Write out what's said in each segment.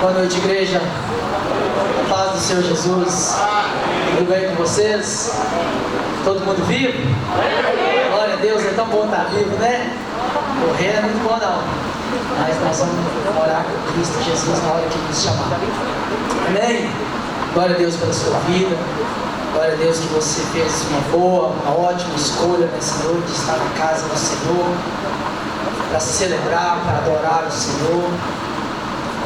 Boa noite, igreja. A paz do Senhor Jesus. Tudo bem com vocês? Todo mundo vivo? Glória a Deus, é tão bom estar vivo, né? Morrer é muito bom não. Mas nós vamos morar com Cristo Jesus na hora que Ele nos chamar. Amém? Glória a Deus pela sua vida. Glória a Deus que você fez uma boa, uma ótima escolha nessa noite de estar na casa do Senhor, para celebrar, para adorar o Senhor.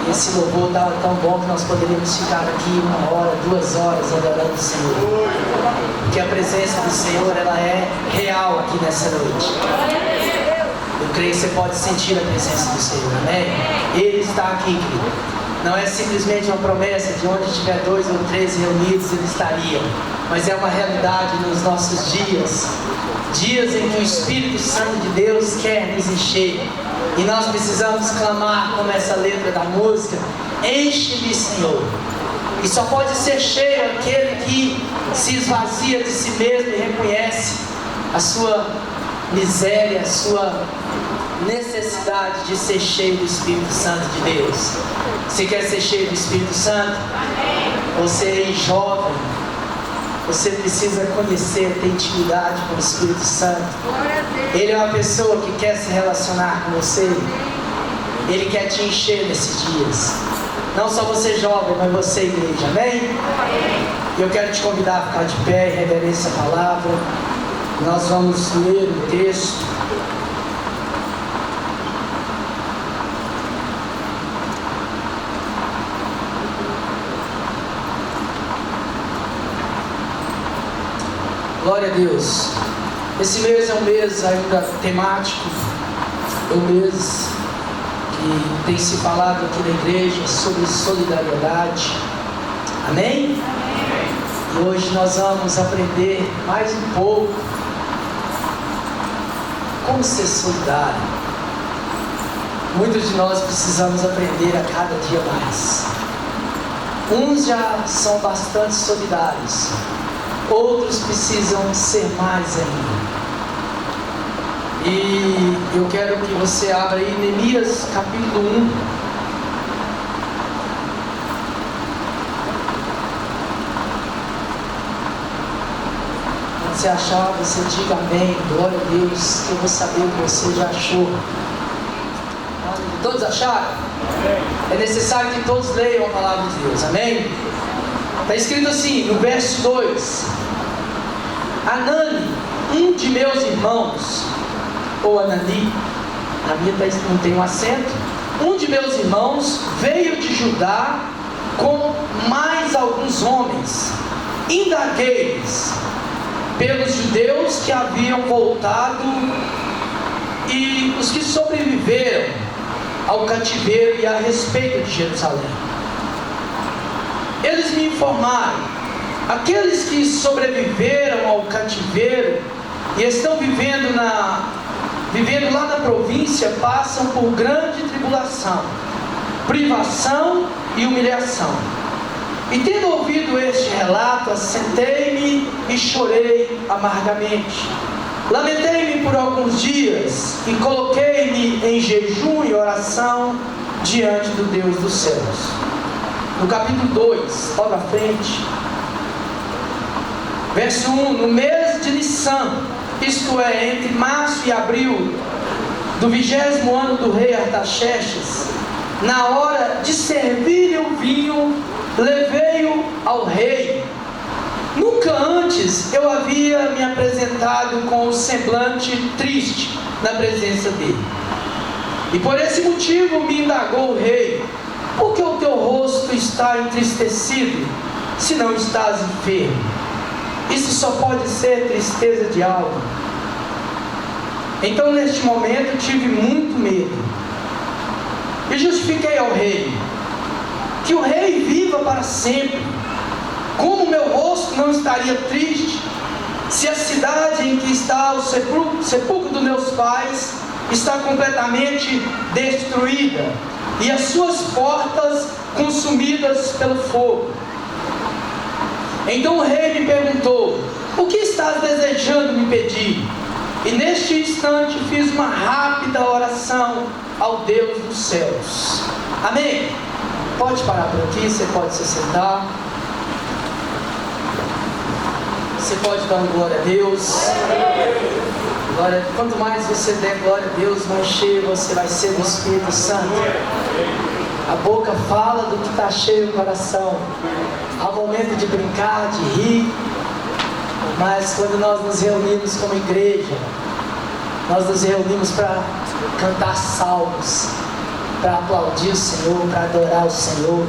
E esse louvor estava tão bom que nós poderíamos ficar aqui 1 hora, 2 horas adorando o Senhor. Porque a presença do Senhor, ela é real aqui nessa noite. Eu creio que você pode sentir a presença do Senhor, amém? Ele está aqui, querido. Não é simplesmente uma promessa de onde tiver 2 ou 3 reunidos, Ele estaria. Mas é uma realidade nos nossos dias. Dias em que o Espírito Santo de Deus quer nos encher. E nós precisamos clamar, como essa letra da música: enche-me, Senhor. E só pode ser cheio aquele que se esvazia de si mesmo e reconhece a sua miséria, a sua necessidade de ser cheio do Espírito Santo de Deus. Você quer ser cheio do Espírito Santo? Você é jovem. Você precisa conhecer, ter intimidade com o Espírito Santo. Ele é uma pessoa que quer se relacionar com você. Ele quer te encher nesses dias. Não só você jovem, mas você igreja, amém? E eu quero te convidar a ficar de pé em reverência à palavra. Nós vamos ler o texto. Glória a Deus. Esse mês é um mês ainda temático. É um mês que tem se falado aqui na igreja sobre solidariedade. Amém? E hoje nós vamos aprender mais um pouco como ser solidário. Muitos de nós precisamos aprender a cada dia mais. Uns já são bastante solidários. Outros precisam ser mais ainda. E eu quero que você abra aí Neemias capítulo 1. Quando você achar, você diga amém, glória a Deus, que eu vou saber o que você já achou. Todos acharam? É necessário que todos leiam a palavra de Deus, amém? Está escrito assim, no verso 2: Anani, um de meus irmãos, ou Anani, na minha não tem um acento, um de meus irmãos veio de Judá com mais alguns homens. Indaguei-lhes pelos judeus que haviam voltado e os que sobreviveram ao cativeiro e a respeito de Jerusalém. Eles me informaram: aqueles que sobreviveram ao cativeiro e estão vivendo lá na província passam por grande tribulação, privação e humilhação. E tendo ouvido este relato, assentei-me e chorei amargamente. Lamentei-me por alguns dias e coloquei-me em jejum e oração diante do Deus dos céus. No capítulo 2, lá na frente, verso 1: no mês de Nissan, isto é, entre março e abril, do 20º ano do rei Artaxerxes, na hora de servir o vinho, levei-o ao rei. Nunca antes eu havia me apresentado com o semblante triste na presença dele. E por esse motivo me indagou o rei: por que o teu rosto está entristecido, se não estás enfermo? Isso só pode ser tristeza de alma. Então neste momento tive muito medo e justifiquei ao rei: que o rei viva para sempre. Como meu rosto não estaria triste, se a cidade em que está o sepulcro dos meus pais está completamente destruída e as suas portas consumidas pelo fogo? Então o rei me perguntou: o que estás desejando me pedir? E neste instante fiz uma rápida oração ao Deus dos céus. Amém? Pode parar por aqui, você pode se sentar. Você pode dar glória a Deus. Glória, quanto mais você der glória a Deus, mais cheio você vai ser do Espírito Santo. A boca fala do que está cheio o coração. Há um momento de brincar, de rir, mas quando nós nos reunimos como igreja, nós nos reunimos para cantar salmos, para aplaudir o Senhor, para adorar o Senhor,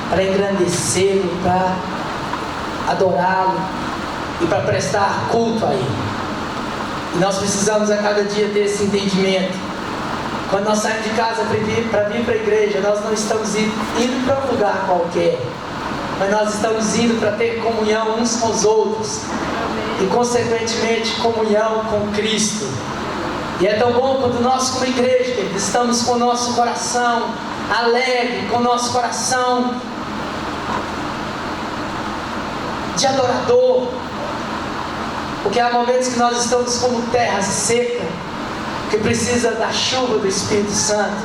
para engrandecê-lo, para adorá-lo e para prestar culto a Ele. E nós precisamos a cada dia ter esse entendimento. Quando nós saímos de casa para vir para a igreja, nós não estamos indo para um lugar qualquer, mas nós estamos indo para ter comunhão uns com os outros e consequentemente comunhão com Cristo. E é tão bom quando nós como igreja estamos com o nosso coração alegre, com o nosso coração de adorador, porque há momentos que nós estamos como terra seca, que precisa da chuva do Espírito Santo,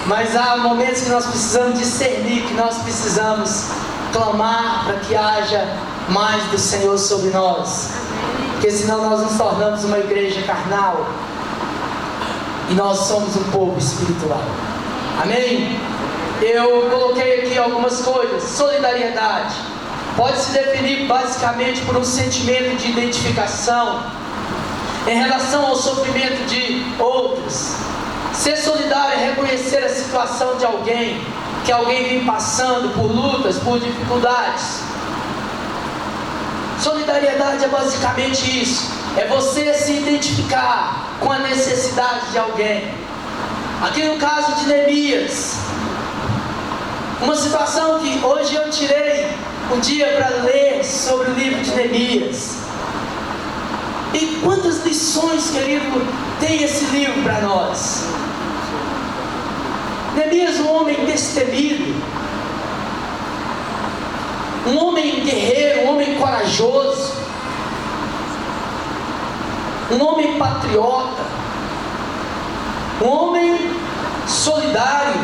mas há momentos que nós precisamos discernir, que nós precisamos clamar para que haja mais do Senhor sobre nós, porque senão nós nos tornamos uma igreja carnal e nós somos um povo espiritual. Amém? Eu coloquei aqui algumas coisas. Solidariedade pode se definir basicamente por um sentimento de identificação em relação ao sofrimento de outros. Ser solidário é reconhecer a situação de alguém, que alguém vem passando por lutas, por dificuldades. Solidariedade é basicamente isso, é você se identificar com a necessidade de alguém. Aqui no caso de Neemias, uma situação que hoje eu tirei um dia para ler sobre o livro de Neemias. E quantas lições, querido, tem esse livro para nós? Neemias, um homem destemido, um homem guerreiro, um homem corajoso, um homem patriota, um homem solidário,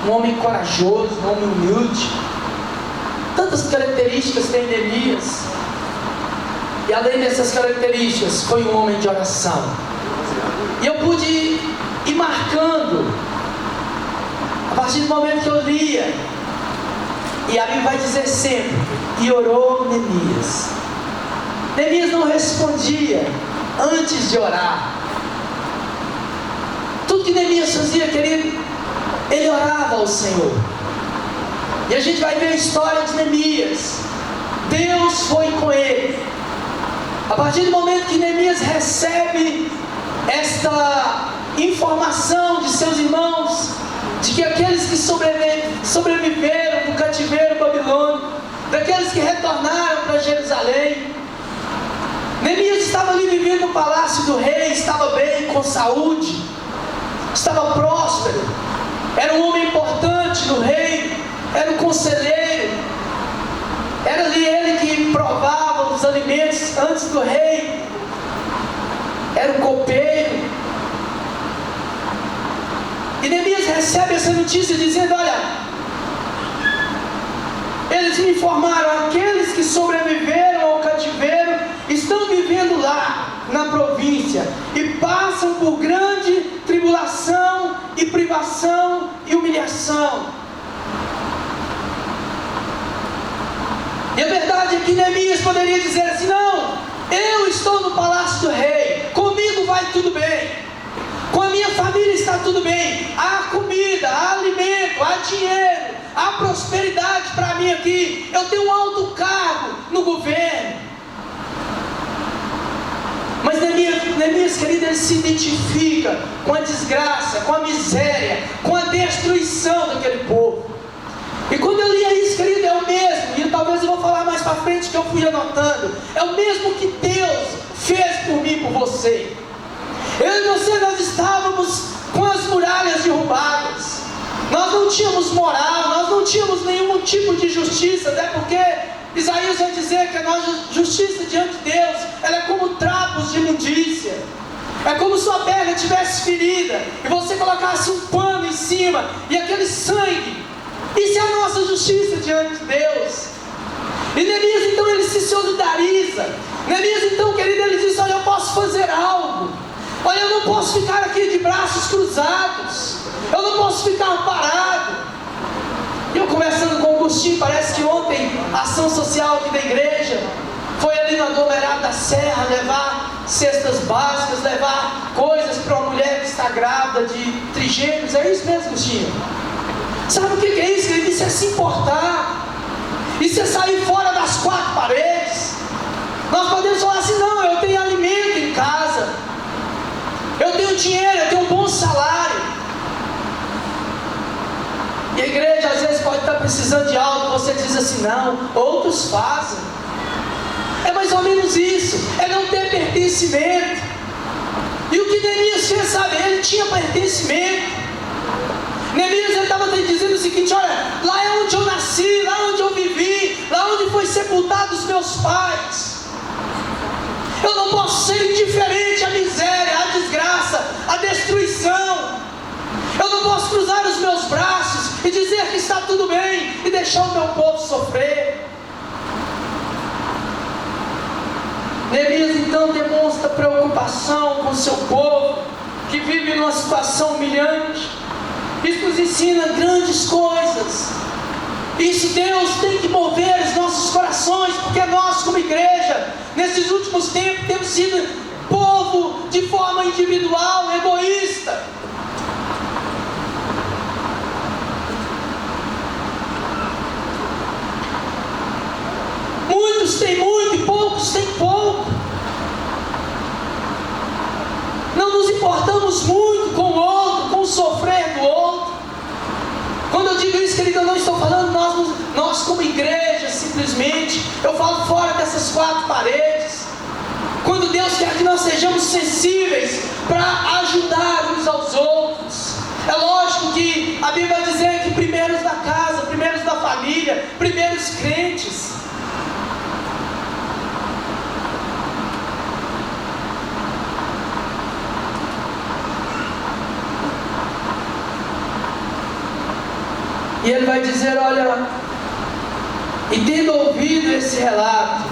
um homem corajoso, um homem humilde. Tantas características tem Neemias. E além dessas características, foi um homem de oração. E eu pude ir marcando, a partir do momento que eu lia, e a Bíblia vai dizer sempre, e orou Neemias. Neemias não respondia antes de orar. Tudo que Neemias fazia, querido, ele orava ao Senhor. E a gente vai ver a história de Neemias. Deus foi com ele. A partir do momento que Neemias recebe esta informação de seus irmãos, de que aqueles que sobreviveram do cativeiro babilônico, daqueles que retornaram para Jerusalém, Neemias estava ali vivendo no palácio do rei, estava bem, com saúde, estava próspero, era um homem importante no rei, era um conselheiro, era ali ele que provava os alimentos antes do rei, era um copeiro. E Neemias recebe essa notícia dizendo: olha, eles me informaram, aqueles que sobreviveram ao cativeiro estão vivendo lá na província e passam por grande tribulação e privação e humilhação. E a verdade é que Neemias poderia dizer assim: não, eu estou no palácio do rei, comigo vai tudo bem, com a minha família está tudo bem, há comida, há alimento, há dinheiro, há prosperidade para mim aqui, eu tenho um alto cargo no governo. Mas Neemias, querido, ele se identifica com a desgraça, com a miséria, com a destruição daquele povo. E quando eu lia isso, querido, é o mesmo, e talvez eu vou falar mais para frente que eu fui anotando, é o mesmo que Deus fez por mim e por você. Eu e você, nós estávamos com as muralhas derrubadas, nós não tínhamos moral, nós não tínhamos nenhum tipo de justiça, até porque Isaías vai dizer que a nossa justiça diante de Deus, ela é como trapos de imundícia. É como se sua perna estivesse ferida e você colocasse um pano em em cima, e aquele sangue, isso é a nossa justiça diante de Deus. E Neemias então ele se solidariza. Neemias então, querido, ele diz: olha, eu posso fazer algo. Olha, eu não posso ficar aqui de braços cruzados, eu não posso ficar parado. E eu conversando com o Agostinho, parece que ontem a ação social aqui da igreja foi ali no aglomerado da Serra, levar cestas básicas, levar coisas para uma mulher que está grávida de trigêmeos. É isso mesmo, Agostinho? Sabe o que é isso? Ele disse: é se importar, isso é sair fora das quatro paredes. Nós podemos falar assim: não, eu tenho alimento em casa, eu tenho dinheiro, eu tenho um bom salário. E a igreja às vezes pode estar precisando de algo, você diz assim: não, outros fazem. É mais ou menos isso, é não ter pertencimento. E o que Neemias fez, sabe? Ele tinha pertencimento. Neemias estava dizendo o seguinte: olha, lá é onde eu nasci, lá onde eu vivi, lá onde foi sepultado os meus pais. Eu não posso ser indiferente à miséria, à desgraça, à destruição. Eu não posso cruzar os meus braços e dizer que está tudo bem e deixar o meu povo sofrer. Neemias então demonstra preocupação com o seu povo, que vive numa situação humilhante. Isso nos ensina grandes coisas. Isso Deus tem que mover os nossos corações, porque nós como igreja, nesses últimos tempos, temos sido povo de forma individual, egoísta. Muitos têm muito e poucos têm pouco. Não nos importamos muito com o outro, com o sofrer do outro. Quando eu digo isso, querido, eu não estou falando nós como igreja, simplesmente. Eu falo fora dessas quatro paredes. Quando Deus quer que nós sejamos sensíveis para ajudar uns aos outros. É lógico que a Bíblia vai dizer que primeiros da casa, primeiros da família, primeiros crentes. E ele vai dizer: olha, e tendo ouvido esse relato,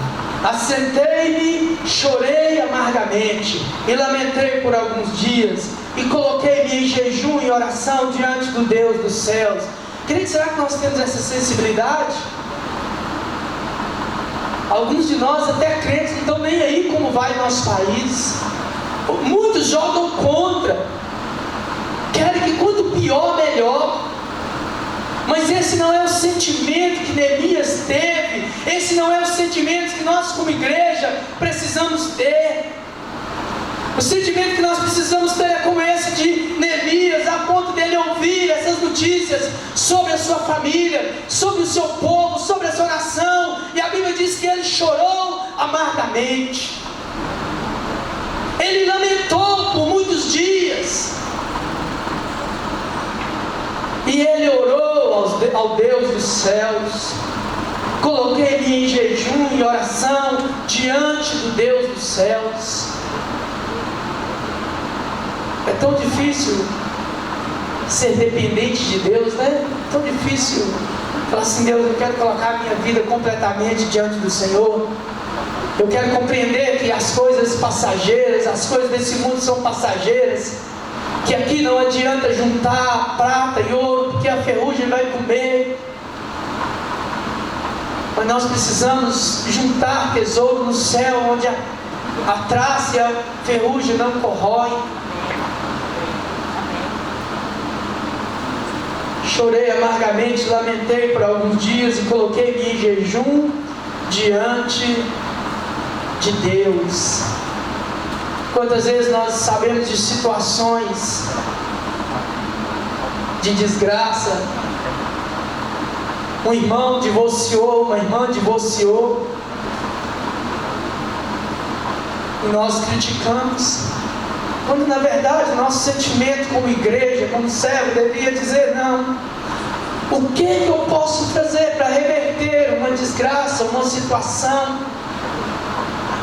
assentei-me, chorei amargamente, e lamentei por alguns dias, e coloquei-me em jejum e oração diante do Deus dos céus. Querido, será que nós temos essa sensibilidade? Alguns de nós, até crentes, não estão nem aí como vai nosso país. Muitos jogam contra, querem que quanto pior, melhor. Mas esse não é o sentimento que Neemias teve. Esse não é o sentimento que nós como igreja precisamos ter. O sentimento que nós precisamos ter é como esse de Neemias, a ponto dele ouvir essas notícias sobre a sua família, sobre o seu povo, sobre a sua nação. E a Bíblia diz que ele chorou amargamente. Ele lamentou por muitos dias. E ele orou ao Deus dos céus. Coloquei-me em jejum e oração diante do Deus dos céus. É tão difícil ser dependente de Deus, né? É tão difícil falar assim: Deus, eu quero colocar a minha vida completamente diante do Senhor. Eu quero compreender que as coisas passageiras, as coisas desse mundo são passageiras. Que aqui não adianta juntar prata e ouro, porque a ferrugem vai comer. Mas nós precisamos juntar tesouro no céu, onde a traça e a ferrugem não corroem. Chorei amargamente, lamentei por alguns dias e coloquei-me em jejum diante de Deus. Quantas vezes nós sabemos de situações de desgraça? Um irmão divorciou, uma irmã divorciou, e nós criticamos, quando na verdade o nosso sentimento como igreja, como servo, deveria dizer: não, o que eu posso fazer para reverter uma desgraça, uma situação?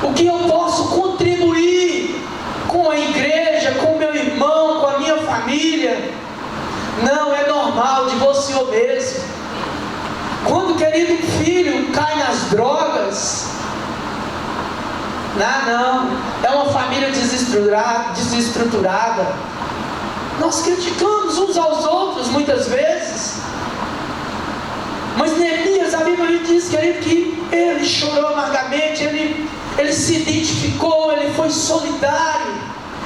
O que eu posso contribuir com a igreja, com o meu irmão, com a minha família, não é normal, divorciou mesmo. Quando o querido filho cai nas drogas, não, é uma família desestruturada. Nós criticamos uns aos outros muitas vezes. Mas Neemias, a Bíblia diz, querido, que ele chorou amargamente, ele se identificou, ele foi solidário,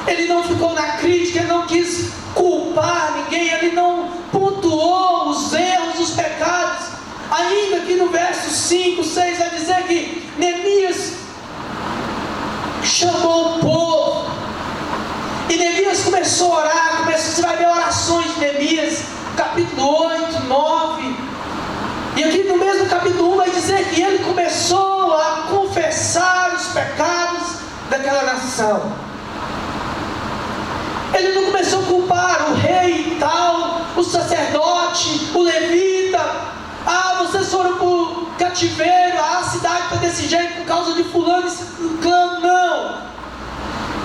ele não ficou na crítica, ele não quis culpar ninguém, ele não pontuou os erros, os pecados. Ainda que no verso 5, 6 vai dizer que Neemias chamou o povo, e Neemias começou a orar, você vai ver orações de Neemias, capítulo 8, 9, e aqui no mesmo capítulo 1 vai dizer que ele começou a confessar os pecados daquela nação. Ele não começou a culpar o rei e tal, o sacerdote, o levita. Vocês foram para o cativeiro, a cidade está desse jeito por causa de fulano e ciclano. Não.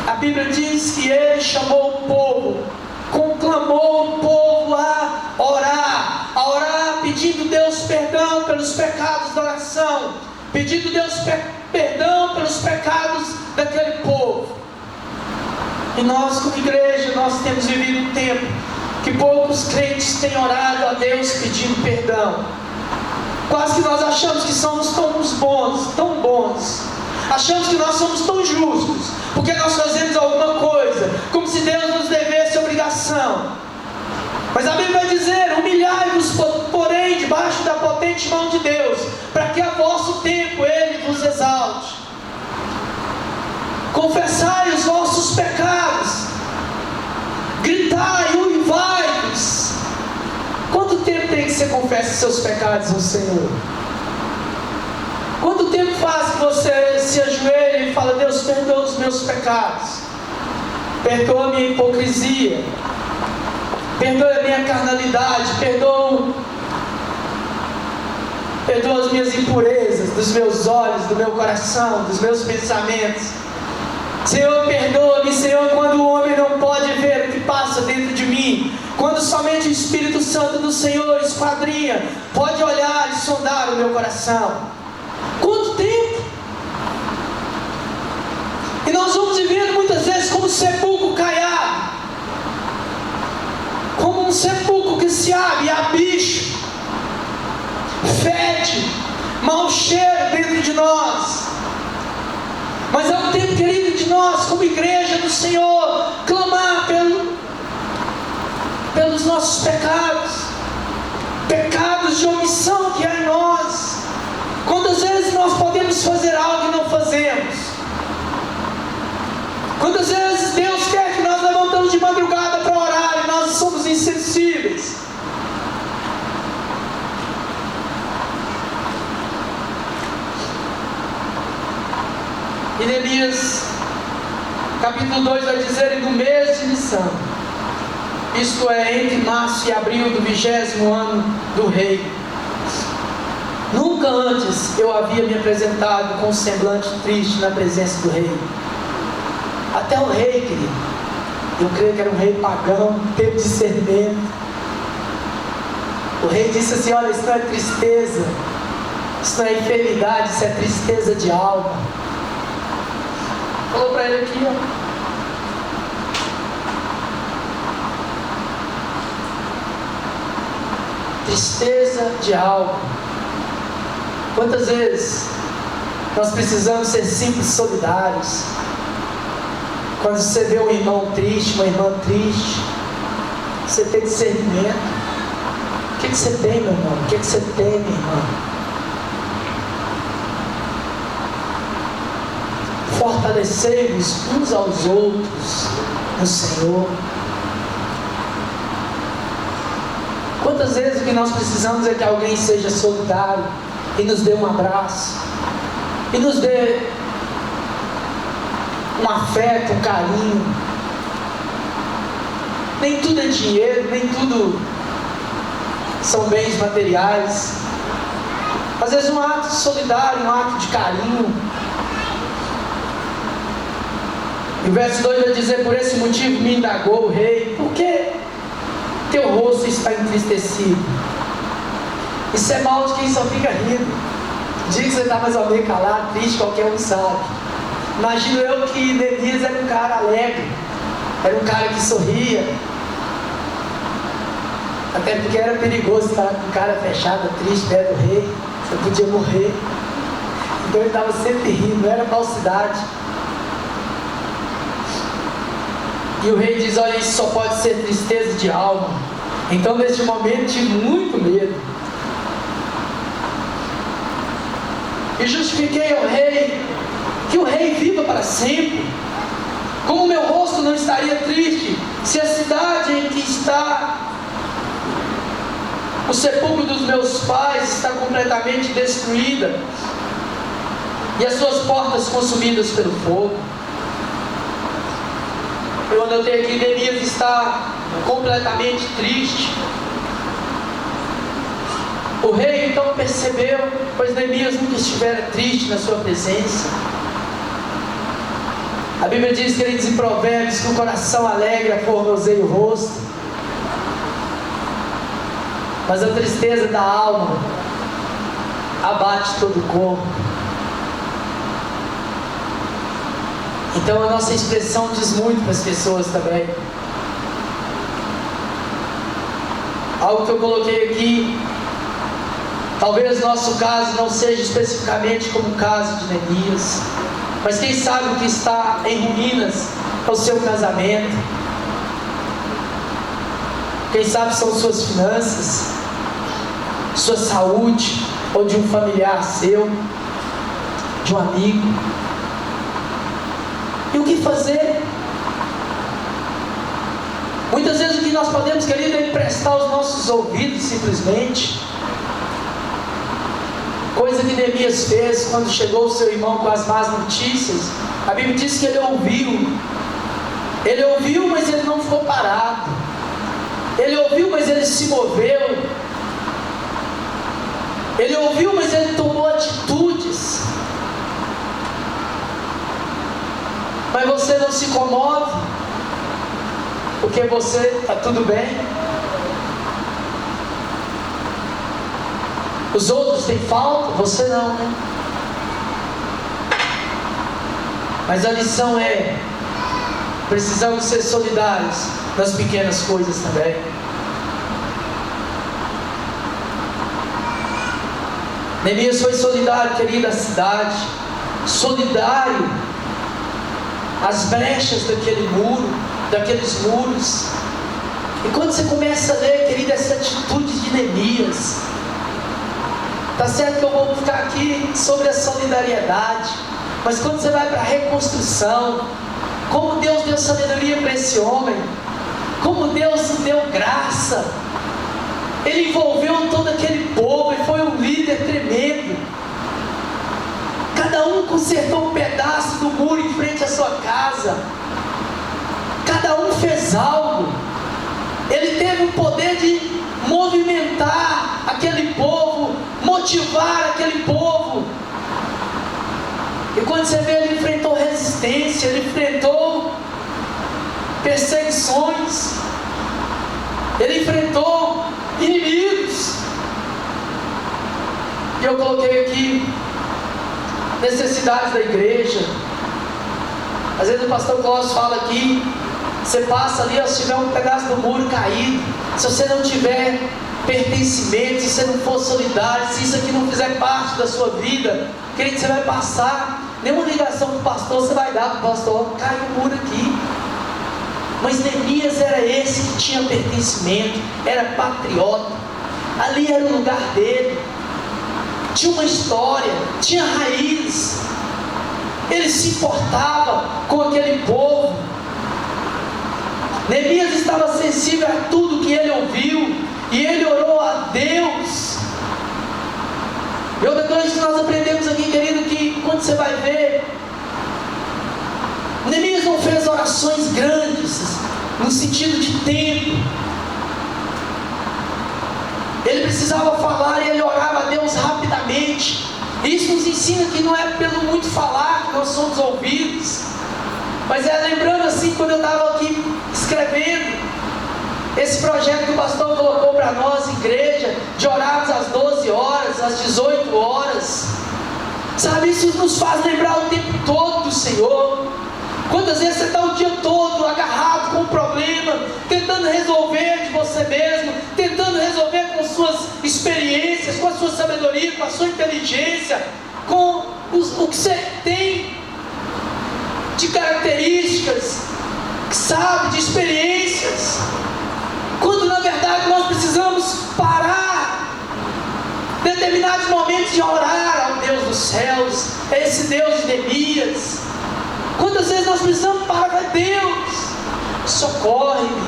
A Bíblia diz que ele chamou o povo, conclamou o povo a orar, pedindo Deus perdão pelos pecados da nação, pedindo Deus perdão pelos pecados daquele povo. E nós, como igreja, nós temos vivido um tempo que poucos crentes têm orado a Deus pedindo perdão. Quase que nós achamos que somos tão bons, achamos que nós somos tão justos, porque nós fazemos alguma coisa, como se Deus nos devesse obrigação. Mas a Bíblia vai dizer: humilhai-vos, porém, debaixo da potente mão de Deus, para que a vosso tempo Ele vos exalte. Confessai os vossos pecados, gritai, uivai-vos. Quanto tempo tem que você confessa os seus pecados ao Senhor? Quanto tempo faz que você se ajoelha e fala: Deus, perdoa os meus pecados, perdoa a minha hipocrisia, perdoa a minha carnalidade, perdoa as minhas impurezas dos meus olhos, do meu coração, dos meus pensamentos. Senhor, perdoa-me, Senhor, quando o homem não pode ver o que passa dentro de mim, quando somente o Espírito Santo do Senhor esquadrinha, pode olhar e sondar o meu coração. Quanto tempo? E nós vamos vivendo muitas vezes como um sepulcro caiado, como um sepulcro que se abre, há bicho, fede, mau cheiro dentro de nós. Mas é um tempo, querido, de nós, como igreja do Senhor, clamar pelos nossos pecados de omissão que há em nós. Quantas vezes nós podemos fazer algo e não fazemos? Quantas vezes Deus quer que nós levantamos de madrugada para orar e nós somos insensíveis? E Neemias, capítulo 2 vai dizer: no mês de Nissan, isto é, entre março e abril do 20º ano do rei, nunca antes eu havia me apresentado com um semblante triste na presença do rei. Até o rei, querido, eu creio que era um rei pagão, teve discernimento. O rei disse assim: olha, isso não é tristeza, isso não é enfermidade, isso é tristeza de alma. Falou para ele aqui, ó. Tristeza de alma. Quantas vezes nós precisamos ser simples solidários? Quando você vê um irmão triste, uma irmã triste, você tem discernimento. O que você tem, meu irmão? O que você tem, minha irmã? Fortalecei-vos uns aos outros no Senhor. Quantas vezes o que nós precisamos é que alguém seja solidário e nos dê um abraço, e nos dê um afeto, um carinho. Nem tudo é dinheiro, nem tudo são bens materiais. Às vezes um ato solidário, um ato de carinho. E o verso 2 vai dizer: por esse motivo me indagou o rei. Por quê? teu rosto está entristecido. Isso é mal de quem só fica rindo. O dia que você está mais ou menos calado, triste, qualquer um sabe. Imagino eu que Neemias era um cara alegre, era um cara que sorria, até porque era perigoso estar com cara fechada, triste, perto do rei, você podia morrer. Então ele estava sempre rindo, não era falsidade. E o rei diz: olha, isso só pode ser tristeza de alma. Então neste momento tive muito medo. E justifiquei ao rei, que o rei viva para sempre. Como meu rosto não estaria triste, se a cidade em que está o sepulcro dos meus pais está completamente destruída, e as suas portas consumidas pelo fogo. Eu anotei aqui: Neemias está completamente triste. O rei então percebeu, pois Neemias nunca estivera triste na sua presença. A Bíblia diz, queridos, em Provérbios, que o coração alegre aformoseia o rosto, mas a tristeza da alma abate todo o corpo. Então a nossa expressão diz muito para as pessoas também. Algo que eu coloquei aqui, talvez nosso caso não seja especificamente como o caso de Neemias, mas quem sabe o que está em ruínas é o seu casamento, quem sabe são suas finanças, sua saúde, ou de um familiar seu, de um amigo. E o que fazer? Muitas vezes o que nós podemos, querido, é emprestar os nossos ouvidos simplesmente. Coisa que Neemias fez quando chegou o seu irmão com as más notícias. A Bíblia diz que ele ouviu. Ele ouviu, mas ele não ficou parado. Ele ouviu, mas ele se moveu. Ele ouviu, mas ele tomou atitudes. Mas você não se comove, porque você está tudo bem. Os outros têm falta, você não, né? Mas a lição é: precisamos ser solidários nas pequenas coisas também. Neemias foi solidário, querido, à cidade, solidário às brechas daquele muro, daqueles muros. E quando você começa a ler, querido, essa atitude de Neemias, tá certo que eu vou ficar aqui sobre a solidariedade, mas quando você vai para a reconstrução, como Deus deu sabedoria para esse homem, como Deus deu graça, Ele envolveu todo aquele povo e foi um líder tremendo. Cada um consertou um pedaço do muro em frente à sua casa, cada um fez algo. Ele teve o poder de movimentar aquele povo, motivar aquele povo. E quando você vê, ele enfrentou resistência, ele enfrentou perseguições, ele enfrentou inimigos. E eu coloquei aqui necessidades da igreja. Às vezes o pastor Cláudio fala aqui, você passa ali, se tiver um pedaço do muro caído, se você não tiver pertencimento, se você não for solidário, se isso aqui não fizer parte da sua vida, querido, você vai passar, nenhuma ligação com o pastor você vai dar para o pastor: caiu o muro aqui. Mas Neemias era esse que tinha pertencimento, era patriota, ali era o lugar dele, tinha uma história, tinha raízes, ele se importava com aquele povo. Neemias estava sensível a tudo que ele ouviu, e ele orou a Deus. E outra coisa que nós aprendemos aqui, querido, que quando você vai ver, Neemias não fez orações grandes, no sentido de tempo. Ele precisava falar e ele orava a Deus rapidamente. Isso nos ensina que não é pelo muito falar que nós somos ouvidos, mas é lembrando assim, quando eu estava aqui escrevendo, Esse projeto que o pastor colocou para nós, igreja, de orarmos às 12 horas, às 18 horas. Sabe, isso nos faz lembrar o tempo todo do Senhor. Quantas vezes você está o dia todo agarrado com um problema, tentando resolver de você mesmo, tentando resolver com suas experiências, com a sua sabedoria, com a sua inteligência, com o que você tem de características, sabe, de experiências, quando na verdade nós precisamos parar determinados momentos de orar ao Deus dos céus, a esse Deus de Neemias. Quantas vezes nós precisamos parar, Deus, socorre-me,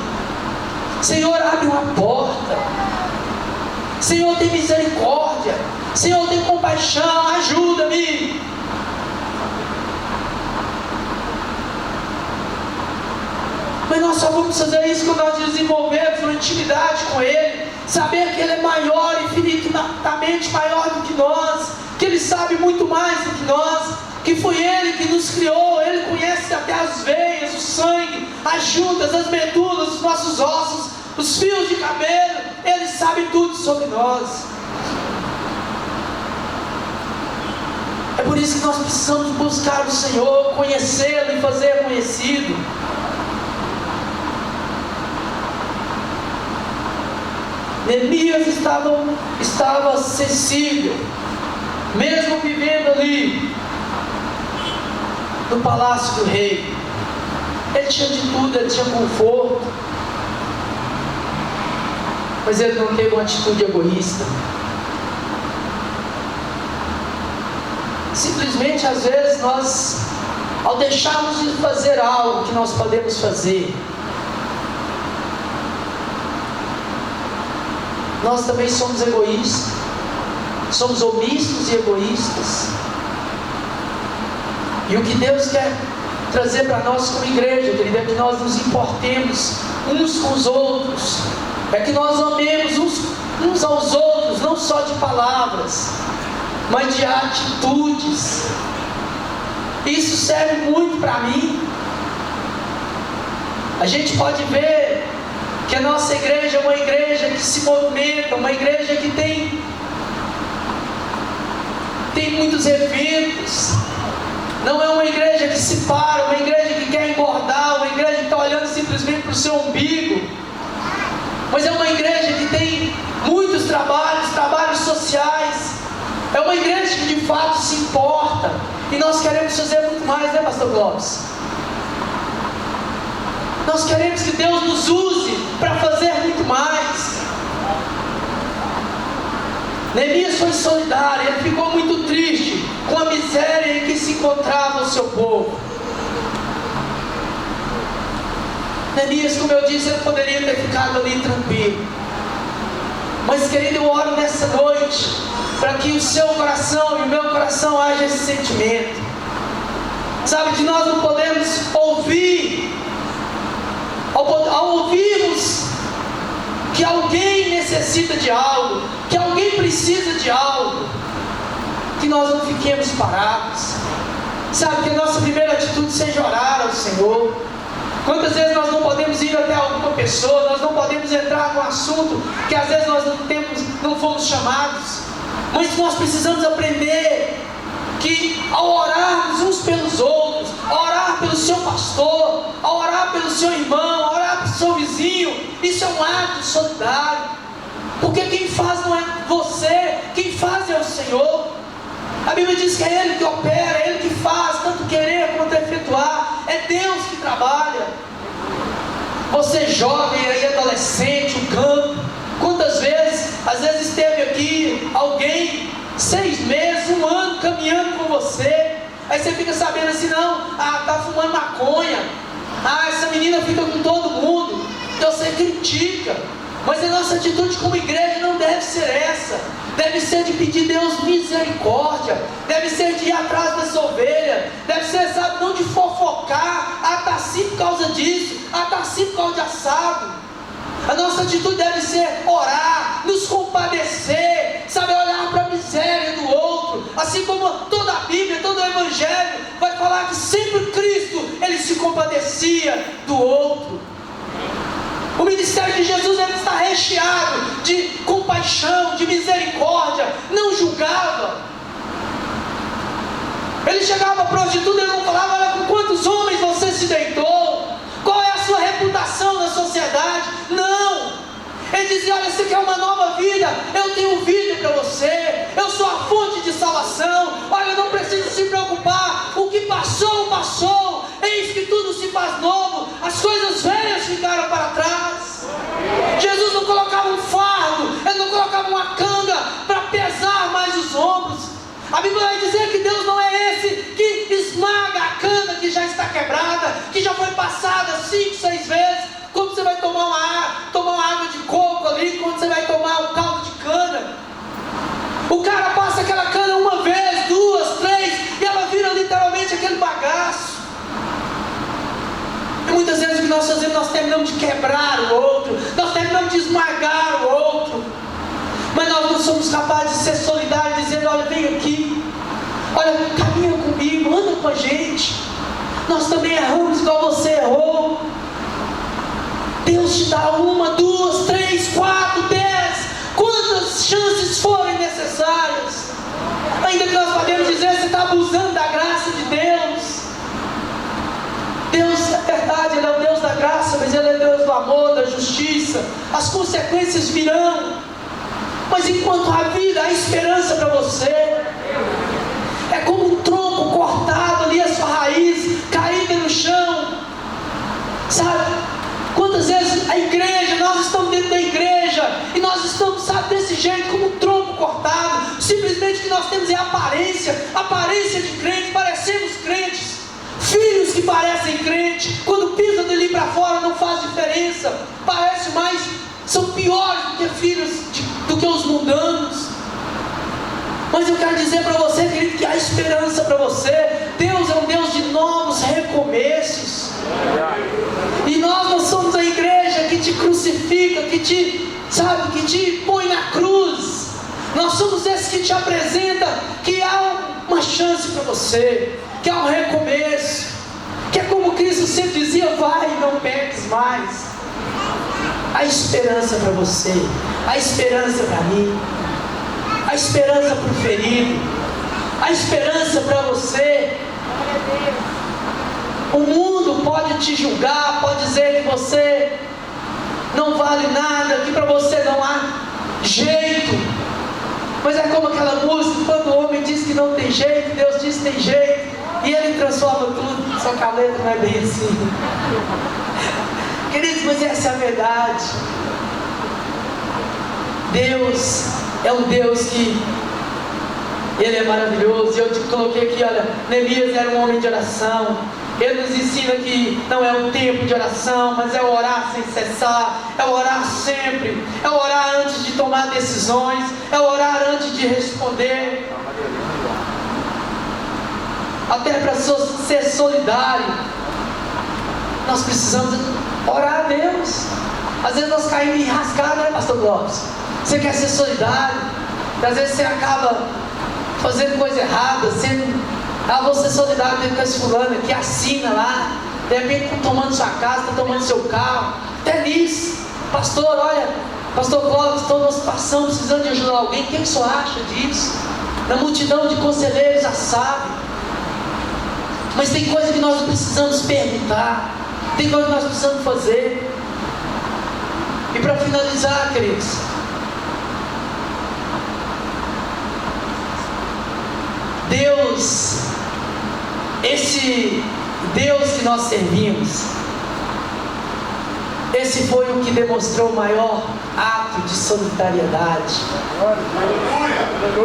Senhor, abre uma porta, Senhor, tem misericórdia, Senhor, tem compaixão, ajuda-me. Mas nós só vamos fazer isso quando nós desenvolvermos uma intimidade com Ele, saber que Ele é maior, infinitamente maior do que nós, que Ele sabe muito mais do que nós, que foi Ele que nos criou, Ele conhece até as veias, o sangue, as juntas, as medulas, os nossos ossos, os fios de cabelo, Ele sabe tudo sobre nós. É por isso que nós precisamos buscar o Senhor, conhecê-lo e fazer conhecido. Neemias estava acessível, mesmo vivendo ali no palácio do rei. Ele tinha de tudo, ele tinha conforto, mas ele não teve uma atitude egoísta. Simplesmente, às vezes, nós, ao deixarmos de fazer algo que nós podemos fazer, nós também somos egoístas, somos omissos e egoístas. E o que Deus quer trazer para nós como igreja, querido, é que nós nos importemos uns com os outros, é que nós amemos uns aos outros, não só de palavras, mas de atitudes. Isso serve muito para mim. A gente pode ver que a nossa igreja é uma igreja que se movimenta, uma igreja que tem muitos eventos. Não é uma igreja que se para, uma igreja que quer engordar, uma igreja que está olhando simplesmente para o seu umbigo, mas é uma igreja que tem muitos trabalhos sociais. É uma igreja que de fato se importa, e nós queremos fazer muito mais, né, pastor Clóvis? Nós queremos que Deus nos use para fazer muito mais. Neemias foi solidário, ele ficou muito triste com a miséria em que se encontrava o seu povo. Neemias, como eu disse, ele poderia ter ficado ali tranquilo, mas querido, eu oro nessa noite para que o seu coração e o meu coração haja esse sentimento, sabe, de nós não podemos ouvir, ao ouvirmos que alguém necessita de algo, que alguém precisa de algo, que nós não fiquemos parados, sabe, que a nossa primeira atitude seja orar ao Senhor. Quantas vezes nós não podemos ir até alguma pessoa, nós não podemos entrar num assunto que às vezes nós não fomos chamados, mas nós precisamos aprender que ao orarmos uns pelos outros, a orar pelo seu pastor, a orar pelo seu irmão, a orar pelo seu vizinho, isso é um ato solidário, porque quem faz não é você, quem faz é o Senhor. A Bíblia diz que é Ele que opera, é Ele que faz, tanto querer quanto efetuar, é Deus que trabalha. Você jovem aí, adolescente, o campo, quantas vezes, às vezes teve aqui alguém 6 meses, 1 ano caminhando com você, aí você fica sabendo assim, não, tá fumando maconha, essa menina fica com todo mundo, então você critica. Mas a nossa atitude como igreja não deve ser essa, deve ser de pedir Deus misericórdia, deve ser de ir atrás dessa ovelha, deve ser, sabe, não de fofocar, tá assim por causa disso, tá assim por causa de assado. A nossa atitude deve ser orar, nos compadecer, sabe, olhar para a miséria do outro, assim como toda a Bíblia, todo o Evangelho vai falar que sempre Cristo, Ele se compadecia do outro. O ministério de Jesus ele está recheado de compaixão, de misericórdia, não julgava. Ele chegava para a prostituta e não falava: olha, com quantos homens você se deitou? Qual é a sua reputação na sociedade? Não! Ele dizia: olha, você quer uma nova vida? Eu tenho vida para você. Eu sou a fonte de salvação. Olha, não precisa se preocupar. O que passou, passou. Eis que tudo se faz novo. As coisas velhas ficaram para trás. Jesus não colocava um fardo. Ele não colocava uma canga para pesar mais os ombros. A Bíblia vai dizer que Deus não é esse que esmaga a cana que já está quebrada, que já foi passada 5, 6 vezes. Como você vai tomar uma água de coco ali, quando você vai tomar um caldo de cana. O cara passa aquela cana uma vez, 2, 3, e ela vira literalmente aquele bagaço. E muitas vezes o que nós fazemos, nós terminamos de quebrar o outro, nós terminamos de esmagar o outro. Mas nós não somos capazes de ser solidários, dizendo: olha, vem aqui, olha, caminha comigo, anda com a gente. Nós também erramos igual você errou. Deus te dá 1, 2, 3, 4, 10, quantas chances forem necessárias. Ainda que nós podemos dizer: você está abusando da graça de Deus. Deus, é verdade, Ele é o Deus da graça, mas Ele é Deus do amor, da justiça. As consequências virão. Mas enquanto há vida, há esperança para você. É como um tronco cortado ali, a sua raiz caída no chão. Sabe? Quantas vezes a igreja, nós estamos dentro da igreja e nós estamos, sabe, desse jeito, como um tronco cortado. Simplesmente o que nós temos é aparência de crente, parecemos crentes. Filhos que parecem crente, quando pisam dali para fora não faz diferença. Parece mais, são piores do que filhos do que os mundanos. Mas eu quero dizer para você, querido, que há esperança para você. Deus é um Deus de novos recomeços. E nós não somos a igreja que te crucifica, que te põe na cruz. Nós somos esses que te apresenta que há uma chance para você, que há um recomeço, que é como Cristo sempre dizia: vai e não peques mais. Há esperança para você, há esperança para mim, há esperança para o ferido, há esperança para você. O mundo pode te julgar, pode dizer que você não vale nada, que para você não há jeito. Mas é como aquela música: quando o homem diz que não tem jeito, Deus diz que tem jeito, e Ele transforma tudo. Só que a letra não é bem assim. Queridos, mas essa é a verdade. Deus é um Deus que Ele é maravilhoso. E eu te coloquei aqui, olha, Neemias era um homem de oração. Ele nos ensina que não é um tempo de oração, mas é orar sem cessar, é orar sempre, é orar antes de tomar decisões, é orar antes de responder. Até para ser solidário, nós precisamos orar a Deus. Às vezes nós caímos em rascada, né, pastor Glóvis? Você quer ser solidário, e às vezes você acaba fazendo coisa errada, vou ser solidário com esse fulano que assina lá, de repente está tomando sua casa, está tomando seu carro, até nisso. Pastor, olha, pastor Clóvis, estou numa situação precisando de ajudar alguém, o que o senhor acha disso? Na multidão de conselheiros já sabe. Mas tem coisa que nós precisamos perguntar, tem coisa que nós precisamos fazer. E para finalizar, queridos, Deus, esse Deus que nós servimos, esse foi o que demonstrou o maior ato de solidariedade.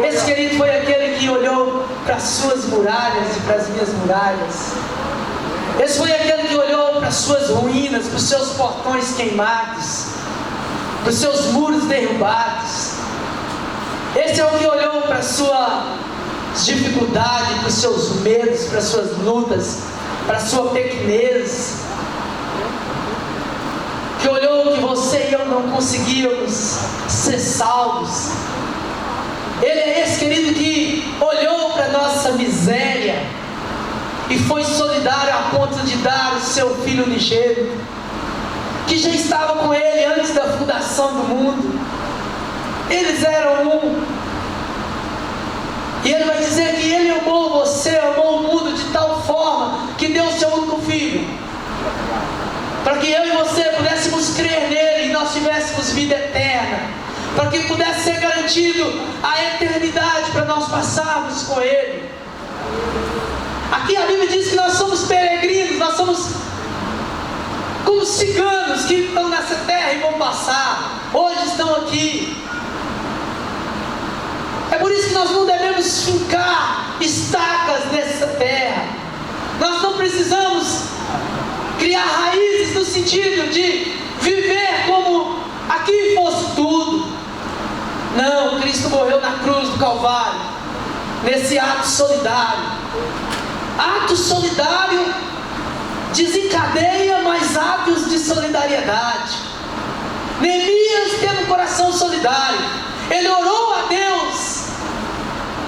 Esse, querido, foi aquele que olhou para as suas muralhas e para as minhas muralhas. Esse foi aquele que olhou para as suas ruínas, para os seus portões queimados, para os seus muros derrubados. Esse é o que olhou para as suas dificuldades, para os seus medos, para as suas lutas, para a sua pequenez, que olhou que você e eu não conseguíamos ser salvos. Ele é esse, querido, que olhou para a nossa miséria e foi solidário a ponto de dar o seu Filho unigênito. que já estava com Ele antes da fundação do mundo. Eles eram um. E Ele vai dizer que Ele amou você, amou o mundo de tal forma que deu o seu único Filho, para que eu e você pudéssemos crer nele e nós tivéssemos vida eterna, para que pudesse ser garantido a eternidade para nós passarmos com Ele. Aqui a Bíblia diz que nós somos peregrinos, nós somos como ciganos que estão nessa terra e vão passar. Hoje estão aqui. É por isso que nós não devemos fincar estacas nessa terra. Nós não precisamos criar raízes no sentido de viver como aqui fosse tudo. Não, Cristo morreu na cruz do Calvário, nesse ato solidário. Ato solidário desencadeia mais atos de solidariedade. Neemias teve um coração solidário. Ele orou a Deus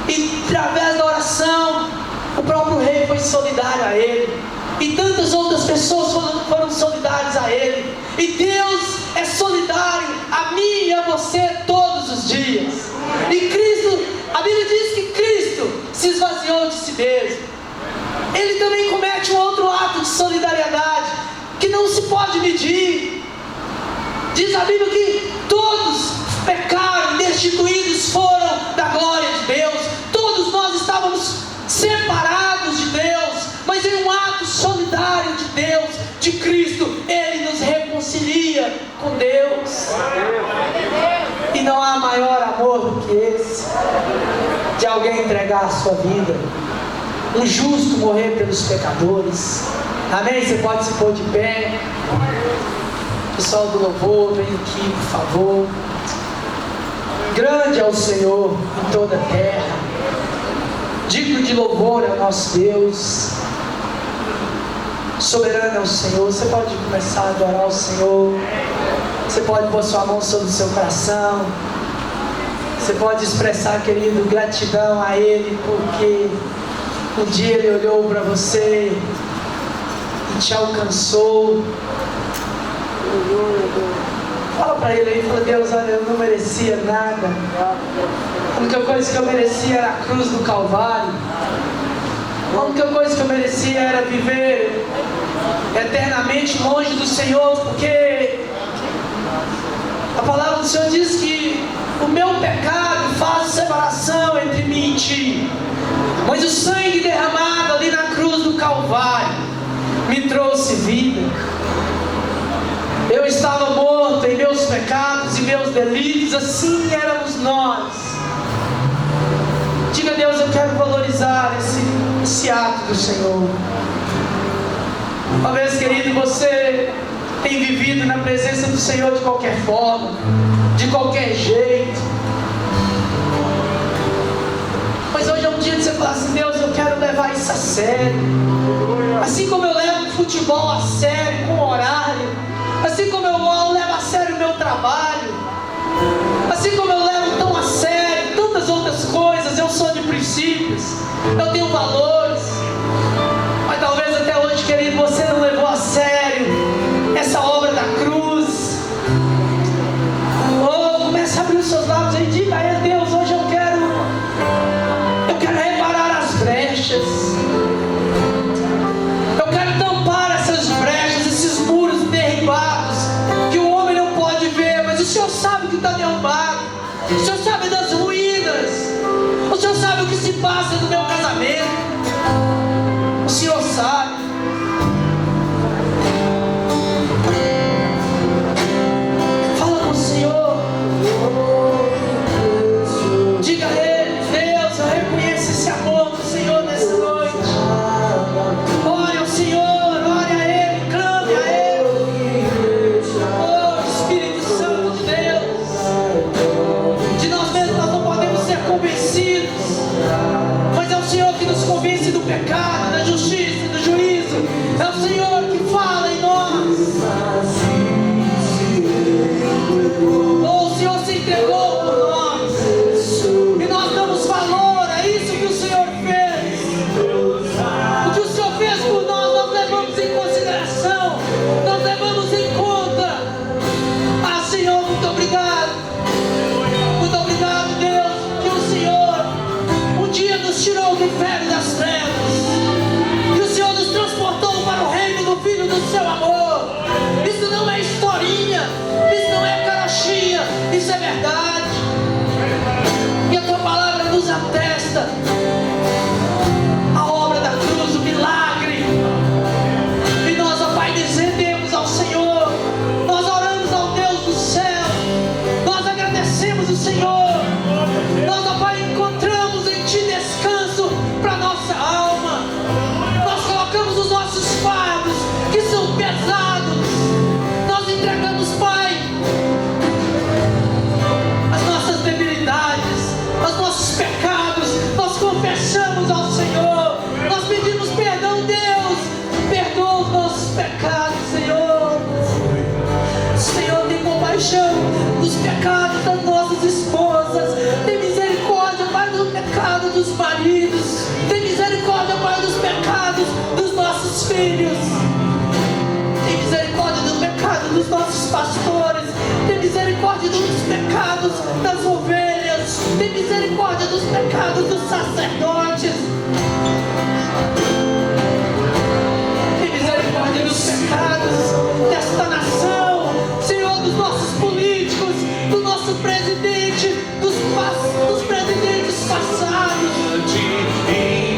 e através da oração o próprio rei foi solidário a ele, e tantas outras pessoas foram solidárias a ele. E Deus é solidário a mim e a você todos os dias. E Cristo, a Bíblia diz que Cristo se esvaziou de si mesmo. Ele também comete um outro ato de solidariedade que não se pode medir. Diz a Bíblia que todos pecaram, destituídos foram da glória de Deus. Todos nós estávamos separados de Deus, mas em um ato solidário de Deus, de Cristo, Ele nos reconcilia com Deus. E não há maior amor do que esse, de alguém entregar a sua vida, um justo morrer pelos pecadores. Amém? Você pode se pôr de pé. Pessoal do louvor, vem aqui, por favor. Grande é o Senhor em toda a terra, digno de louvor é o nosso Deus. Soberano é o Senhor. Você pode começar a adorar o Senhor. Você pode pôr sua mão sobre o seu coração. Você pode expressar, querido, gratidão a Ele, porque um dia Ele olhou para você e te alcançou. Fala para Ele aí, fala: Deus, olha, eu não merecia nada. A única coisa que eu merecia era a cruz do Calvário. A única coisa que eu merecia era viver eternamente longe do Senhor, porque a palavra do Senhor diz que o meu pecado faz separação entre mim e ti, mas o sangue derramado ali na cruz do Calvário me trouxe vida. Eu estava morto em meus pecados e meus delitos, assim éramos nós. Diga a Deus: eu quero valorizar esse ato do Senhor. Talvez, querido, você tem vivido na presença do Senhor de qualquer forma, de qualquer jeito. Mas hoje é um dia de você falar assim: Deus, eu quero levar isso a sério. Assim como eu levo o futebol a sério, com horário. Assim como eu levo a sério o meu trabalho. Assim como eu levo tão a sério tantas outras coisas. Eu sou de princípios, eu tenho valores. Mas talvez até hoje, querido, você não levou a sério essa obra da cruz. Oh, comece a abrir os seus lábios e diga a Ele: Deus, hoje eu quero reparar as brechas. Eu quero tampar essas brechas, esses muros derribados que o homem não pode ver, mas o Senhor sabe o que está derrubado. O Senhor sabe das ruínas. O Senhor sabe o que se passa no meu casamento. O Senhor sabe. filhos. Tem misericórdia do pecado dos nossos pastores. Tem misericórdia dos pecados das ovelhas. Tem misericórdia dos pecados dos sacerdotes. Tem misericórdia dos pecados desta nação, Senhor, dos nossos políticos, do nosso presidente, dos presidentes passados,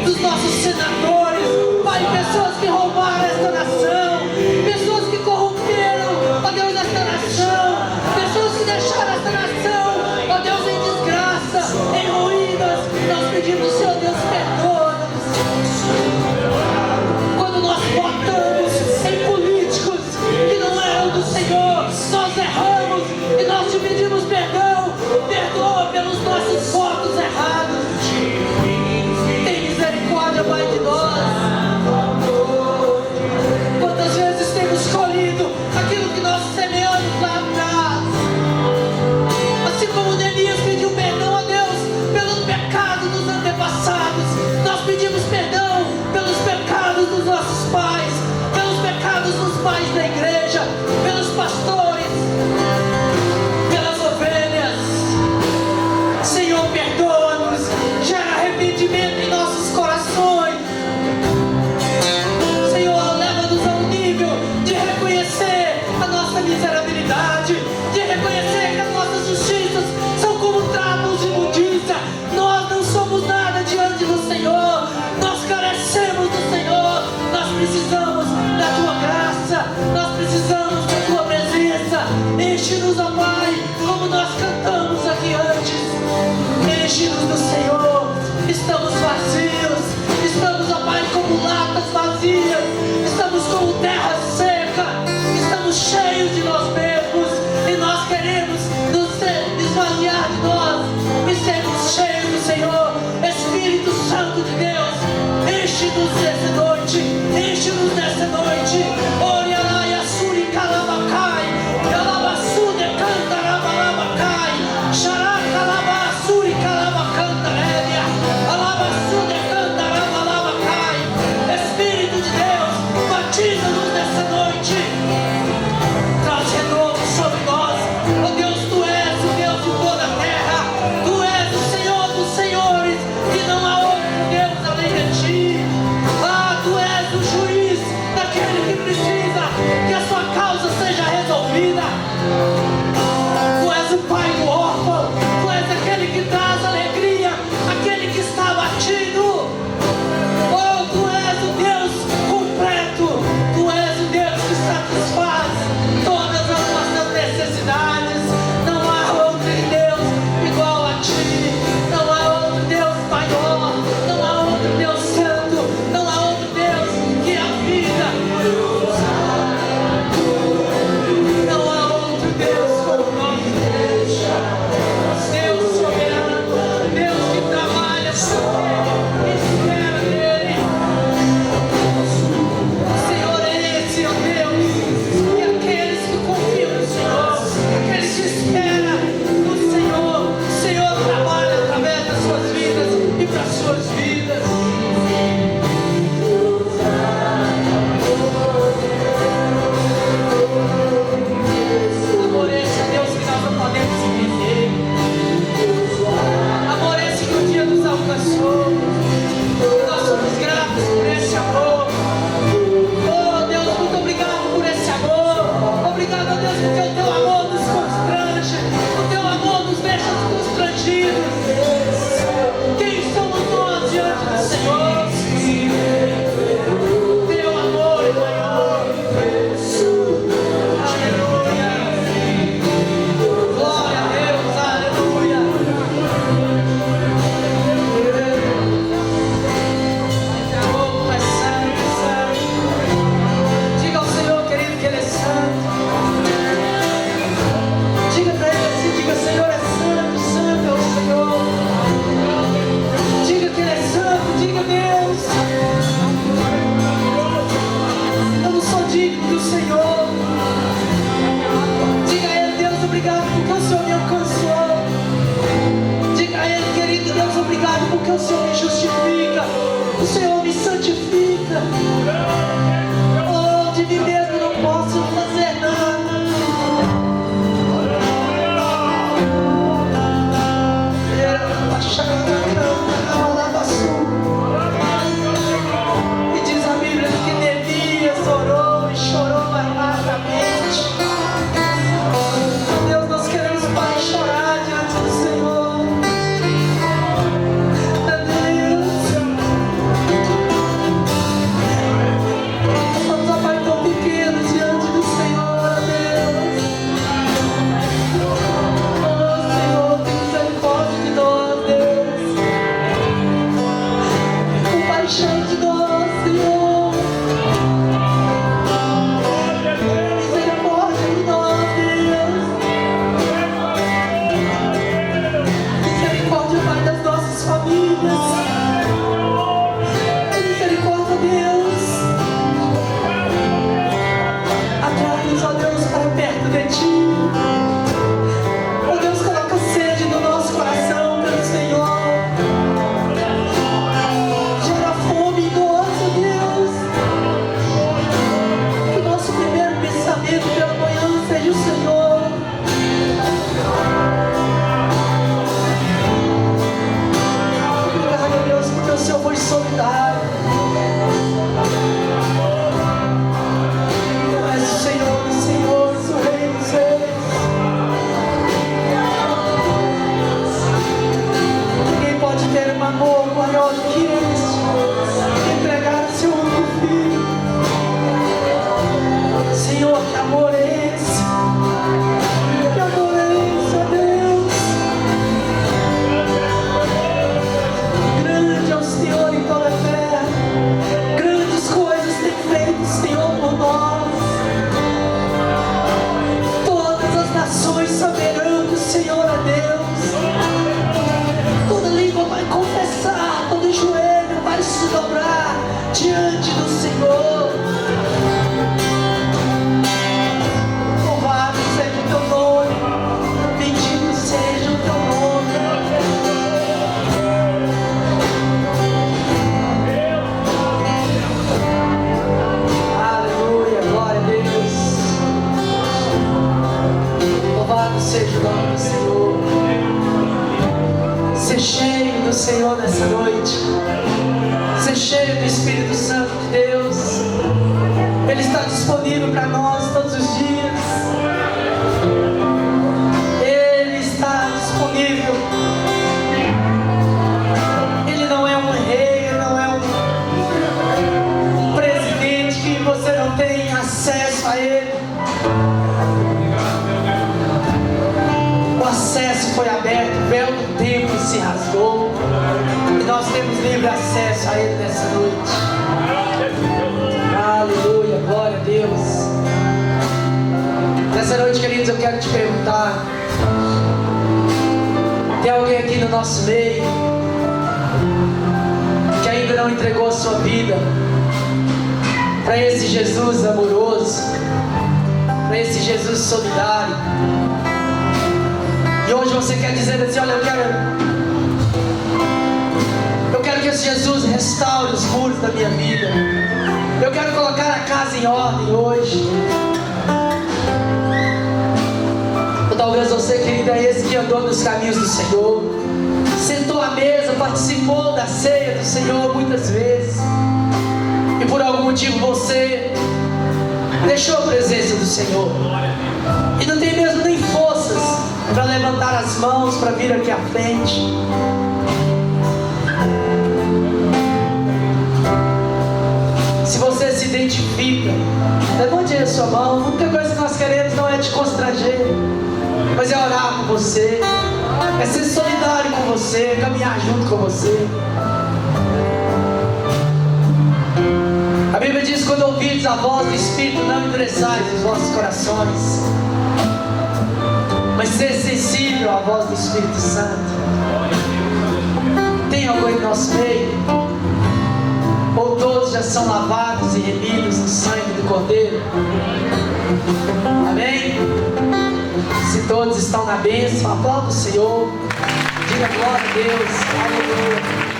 dos nossos senadores, Pai, pessoas que roubaram esta nação, pessoas que corromperam, ó Deus, esta nação, pessoas que deixaram esta nação, ó Deus, em desgraça, em ruínas. Nós pedimos, Senhor Deus, perdoa-nos. Quando nós votamos em políticos que não eram do Senhor, nós erramos e nós te pedimos perdão. Perdoa pelos nossos votos errados. Tem misericórdia, Pai, de nós. Quantas vezes temos colhido aquilo que nós semeamos lá atrás? Assim como Neemias pediu perdão a Deus pelos pecados dos antepassados, nós pedimos perdão pelos pecados dos nossos pais, pelos pecados dos pais da igreja, pelos pastores, pelas ovelhas. Senhor, perdoa-nos, gera arrependimento em nossos corações. Senhor, leva-nos a um nível de reconhecer a nossa miserabilidade, de reconhecer que as nossas justiças são como trapos de imundícia. Nós não somos nada diante do Senhor, nós carecemos do Senhor, nós precisamos da Tua graça, nós precisamos da Tua presença. Enche-nos, ó Pai, como nós cantamos aqui antes. Enche-nos do Senhor. Estamos vazios, estamos, ó Pai, como latas vazias, estamos como terra seca, estamos cheios de nós mesmos e nós queremos nos esvaziar de nós e sermos cheios do Senhor. Espírito Santo de Deus, enche-nos nessa noite, enche-nos nessa noite. Orialai, Assuri, Calabacai, Calabassude, Canta, Rabalabacai. disponível para nós todos os dias. Ele está disponível. Ele não é um rei, ele não é um presidente que você não tem acesso a ele. O acesso foi aberto, o véu do templo se rasgou e nós temos livre acesso a ele nessa noite. Aleluia, glória a Deus. Nessa noite, queridos, eu quero te perguntar: tem alguém aqui no nosso meio que ainda não entregou a sua vida para esse Jesus amoroso, para esse Jesus solidário? E hoje você quer dizer assim: olha, eu quero que esse Jesus restaure os muros da minha vida. Eu quero colocar a casa em ordem hoje. Ou talvez você, querida, é esse que andou nos caminhos do Senhor, sentou à mesa, participou da ceia do Senhor muitas vezes, e por algum motivo você deixou a presença do Senhor e não tem mesmo nem forças para levantar as mãos, para vir aqui à frente. Se você se identifica, levante aí a sua mão. A única coisa que nós queremos não é te constranger, mas é orar com você, é ser solidário com você, é caminhar junto com você. A Bíblia diz: quando ouvirdes a voz do Espírito, não endureçais os vossos corações, mas ser sensível à voz do Espírito Santo. Tem alguém no nosso meio? Ou todos já são lavados e remidos no sangue do Cordeiro? Amém? Se todos estão na bênção, aplauda o Senhor, diga glória a Deus, aleluia.